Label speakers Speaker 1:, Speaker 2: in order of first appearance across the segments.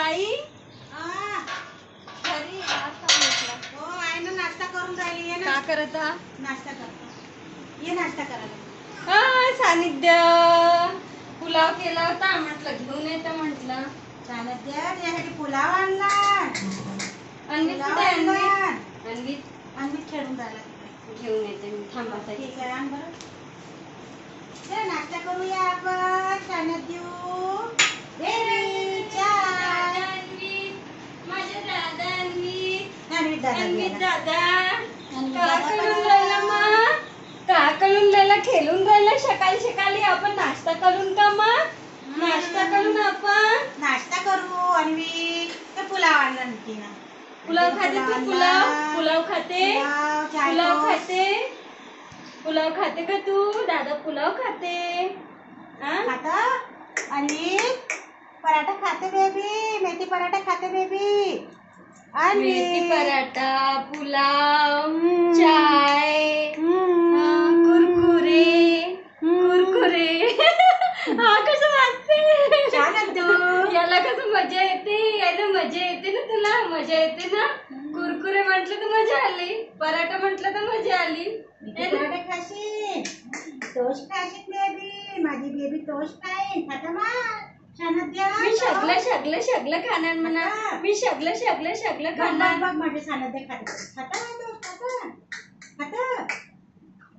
Speaker 1: आई
Speaker 2: घरी हो आहे ना, नाश्ता करून राहिली आहे
Speaker 1: का
Speaker 2: ना.
Speaker 1: करत आहा?
Speaker 2: नाश्ता करतो, ये नाश्ता करायला.
Speaker 1: सानिध्य पुलाव केला होता, म्हटलं घेऊन येतं म्हटलं.
Speaker 2: सानिध्य यासाठी पुलाव आणला.
Speaker 1: अन्वित
Speaker 2: पुलाव
Speaker 1: कुठे आहे?
Speaker 2: आणला.
Speaker 1: अन्वित
Speaker 2: अन्वित खेळून राहिला.
Speaker 1: घेऊन येते मी, थांबा ताई.
Speaker 2: ठीक आहे, आण बरं. चला नाश्ता करूया आपण. सानिध्य बेबी चाय.
Speaker 1: माझे दादा अन्वित.
Speaker 2: अन्वित दादा
Speaker 1: अन्वित
Speaker 2: गेला.
Speaker 1: दादा
Speaker 2: अन्वित
Speaker 1: का
Speaker 2: दादा
Speaker 1: करून
Speaker 2: पण
Speaker 1: राहिला
Speaker 2: आला.
Speaker 1: मग? का करून राहिला? खेळून राहिला सकाळी सकाळी. आपण नाश्ता करून का मग? नाश्ता करून आपण
Speaker 2: नाश्ता करू. अन्वित ते पुलाव आणला तिनं.
Speaker 1: पुलाव खाते तू? पुलाव पुलाव खाते?
Speaker 2: पुलाव, चाय
Speaker 1: पुलाव
Speaker 2: टोस्ट.
Speaker 1: खाते? पुलाव खाते का तू? दादा पुलाव खाते.
Speaker 2: खाता अन्वित पराठा खाते बेबी. मेथी पराठा खाते बेबी.
Speaker 1: मेथी
Speaker 2: अन्वित
Speaker 1: पराठा, पुलाव, चाय, कुरकुरे कुरकुरे. हा कसं वाटते?
Speaker 2: छान आहे तू.
Speaker 1: याला कसं मजा येते? याला मजा येते ना? तुला मजा येते ना? कुरकुरे म्हटलं तर मजा आली, पराठा म्हटलं तर मजा आली.
Speaker 2: पराठा खाशील, टोस्ट खाशील बेबी. माझी बेबी टोस्ट खाईन. खाता मग सानिध्य.
Speaker 1: मी सगळं खाणार म्हणा. मी सगळं खाणार.
Speaker 2: बघ माझे सानिध्य खाते. खाता टोस्ट खाता. खाता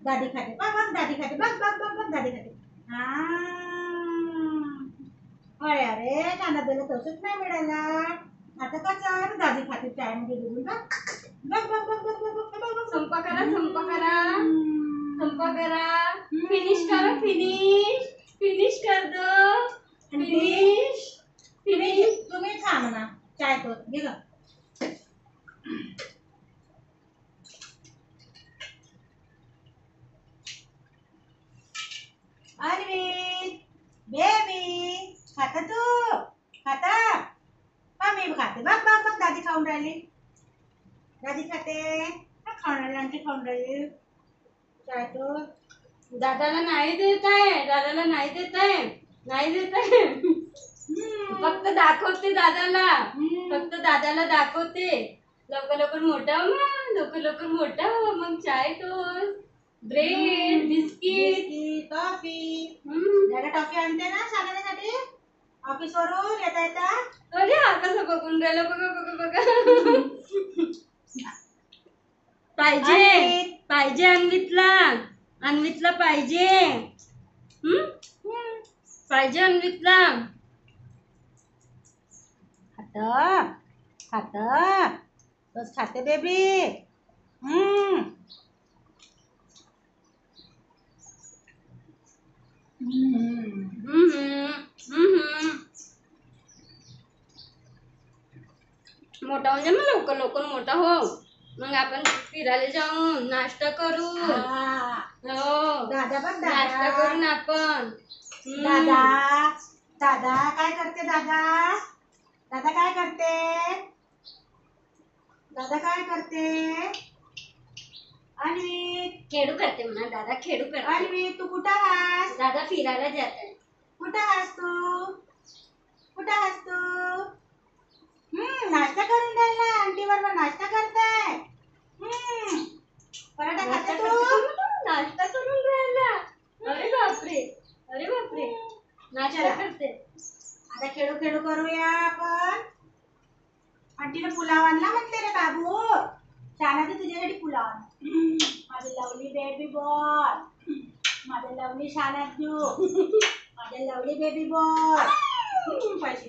Speaker 2: दादी खाते. बघ दादी खाते. बघ दादी खाते. अरे अरे सानिध्यला टोस्टच नाही मिळाला. आता कसं दादी खाते चाय मध्ये डुबून. बघ
Speaker 1: संपा करा. फिनिश करा. फिनिश कर दो. फिनिश.
Speaker 2: तुम्ही खा म्हणा चाय टोस्ट. घे गं. अन्वित बेबी खाता तू? खाता हा मी खाते. बघ दादी खाऊन राहिली. दादी खाते. खाऊन राहिली. आणखी खाऊन राहिली. चाय टोस्ट.
Speaker 1: दादाला नाही देत आहे. फक्त दाखवते दादाला. दाखवते. लवकर मोठा हो. मग चाय टोस्ट, ब्रेड, बिस्किट.
Speaker 2: टॉफी. दादा टॉफी आणते ना सानिध्यसाठी ऑफिस वरून येता.
Speaker 1: अरे हा कसं बघून राहिला? बघा. पाहिजे अन्वितला पाहिजे. पाहिजे अन्वितला.
Speaker 2: खाता बस खाते बेबी.
Speaker 1: मोठा म्हणजे मग लवकर मोठा हो. मग आपण फिरायला जाऊ, नाश्ता करू. हो
Speaker 2: दादा बघ
Speaker 1: नाश्ता करून आपण.
Speaker 2: दादा काय करते? दादा काय करते? अन्वित
Speaker 1: खेळू करते म्हणा. दादा खेळू करते.
Speaker 2: अन्वित तू कुठं आहेस?
Speaker 1: दादा फिरायला जात आहे.
Speaker 2: कुठं आहेस तू? नाश्ता करून राहिला. आंटी बरोबर नाश्ता करताय. पराठा खाते तू?
Speaker 1: नाश्ता करून राहिला. अरे बापरे. नाश्ता करते.
Speaker 2: आता खेळू करूया आपण. आंटीने पुलाव आणला म्हणते रे बाबू. छान तुझ्यासाठी पुलाव आणला. माझे लवली बेबी बॉय. माझे लवली शानाजू. माझे लवली बेबी बॉय. पैसे